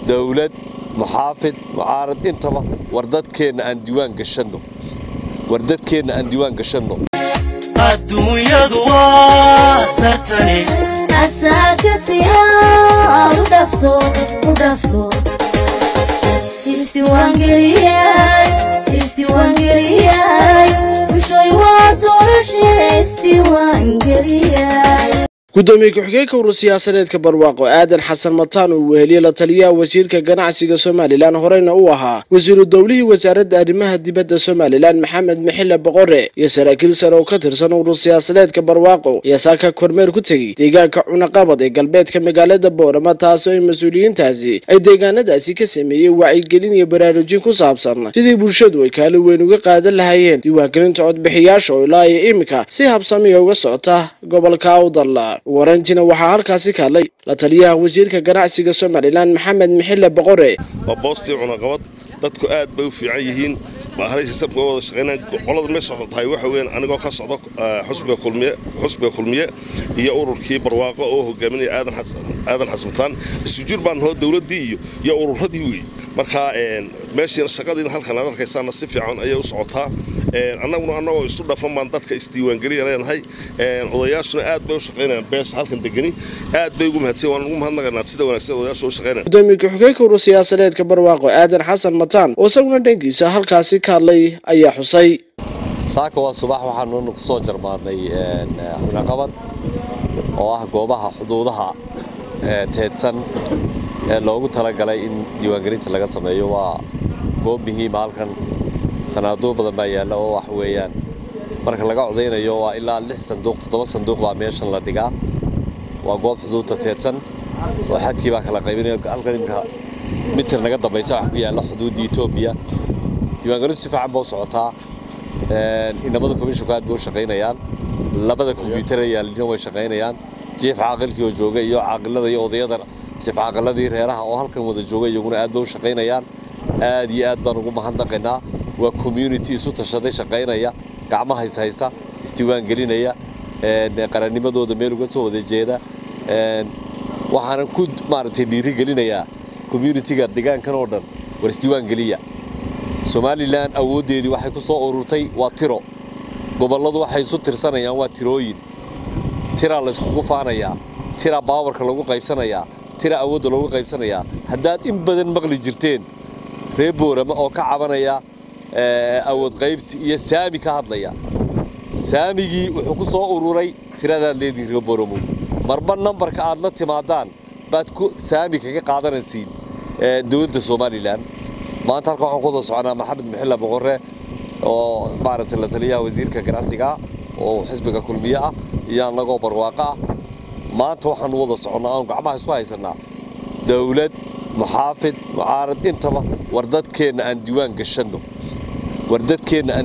دولة محافظ معارض انتبه وردت كينا أن ديوان قشنو وردت كينا أن ديوان قشنو الدنيا دوار تتني أساك سيار ودفتو استوان قرياي وشوي وادورشي استوان قرياي gudoomiye ku-xigeenka urur siyaasadeedka barwaaqo aadan xasan mataan uu weheliye la taliyaha wasiirka ganacsiga Soomaaliland horeyna uu ahaa wasiiru dawlihii wasaaradda arrimaha dibadda Soomaaliland Maxamed Mixile Boqore iyo saraakiil sare oo ka tirsan urur siyaasadeedka barwaaqo ayaa saaka kormeer ku tagay deegaanka Cunaqabad ee galbeedka magaalada Boorama taasoo ay mas'uuliyiintaasi ay deegaanadaasi ka sameeyeen wacyigelin iyo baraarujin ku saabsan sidii bulshadu ay kaalin weyn uga qaadan lahaayeen diiwaangelinta codbixiyaasha oo ilaa imika si habsami uga socota gobolka Awdal warantina waxa halkaasi ka hadlay la taliyaha wasiirka ganacsiga Soomaaliland Maxamed Mixile Boqore boostii Cunaqabad dadku aad bay u fiican yihiin ma haraysi sabka wada shaqeynaa qolada meesha tahay waxa weyn anigoo ka socdo xusbiga kulmiye iyo ururkii barwaaqo oo hogaaminaya aadan xasmataan isujir baan hoo dawladii iyo ururadii weey marka meeshii shaqadii halkan aad arkaysan si fiican ayay u socotaa annaguna isu dhafan baan dadka isdiiwaan galiyeenahay odayaashuna aad bay u shaqeynayaan beesha halkan degani aad bay ugu mahadsan waan ugu mahadnaqaynaa sida wanaagsan odayaashu u shaqeynayaan gudoomiye ku-xigeenka urur siyaasadeedka barwaaqo aadan xasan mataan oo isaguna dhankiisa halkaasi ka hadlay ayaa xusay saaka waa subax waxaanu ku soo jarmaadnay Cunaqabad oo ah goobaha xuduudaha teedsan ee loogu talagalay in diiwaangelinta laga sameeyo waa goob muhiim halkan sanaaduuq badan baa yaala oo wax weeyaan marka laga codeynayo waa ilaa 6 sanduuq 7 sanduuq baa meeshan la dhigaa waa goob xuduudda teedsan oo xadkii baa kala qaybinaya halkan imka mitir naga dambaysa wax ku yaala xuduudda Itoobiya diiwaangelintu si fiican baa u socotaa inamada komishanka aad buu shaqeynayaan labada kombiyuutar yaalina way shaqeynayaan jiif caaqilkii oo jooga iyo caaqilada iyo odayada jiif caaqilladii reeraha oo halkan wada jooga iyaguna aad buu shaqeynayaan aad iyo aad baan ugu mahadnaqaynaa waa community isu tashaday shaqeynaya gacmaha haysta isdiiwaan gelinaya qarannimadooda meel uga soo wada jeeda waxaan ku maartay dhiiri gelinayaa community-ga deegaankan oo dhan war isdiiwaan geliya Somaliland awoodeedii waxay ku soo ururtay waa tiro goboladu waxay isu tirsanayaan waa tirooyin tira la isku faanaya tira powerka lagu qaybsanaya tira awood lagu qaybsanaya haddaad in badan maqli jirteen reer Boorama oo ka cabanaya awood qaybsi iyo saami ka hadlaya saamigii wuxuu ku soo ururay tirada leedii reer Booramo marba numberka aad la timaadaan baad ku saami kaga qaadanaysiin dawladda Somaliland maanta halka waxaan ku wada soconaa Maxamed Mixile Boqore oo maaragtay la taliyaha wasiirka ganacsiga oo xisbiga kulmiye ah iyo anagoo barwaaqo ah maanta waxaan wada soconaa aan gacmaha isku haysanaa dawlad محافظ معارض انتبه وردت كينا أن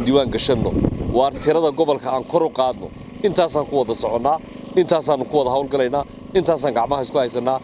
ديوان قشنو وارتيرada gobolka aan kor u qaadno intaasaan ku wada soconaa intaasaan ku wada hawl galaynaa intaasaan gacmaha isku haysanaa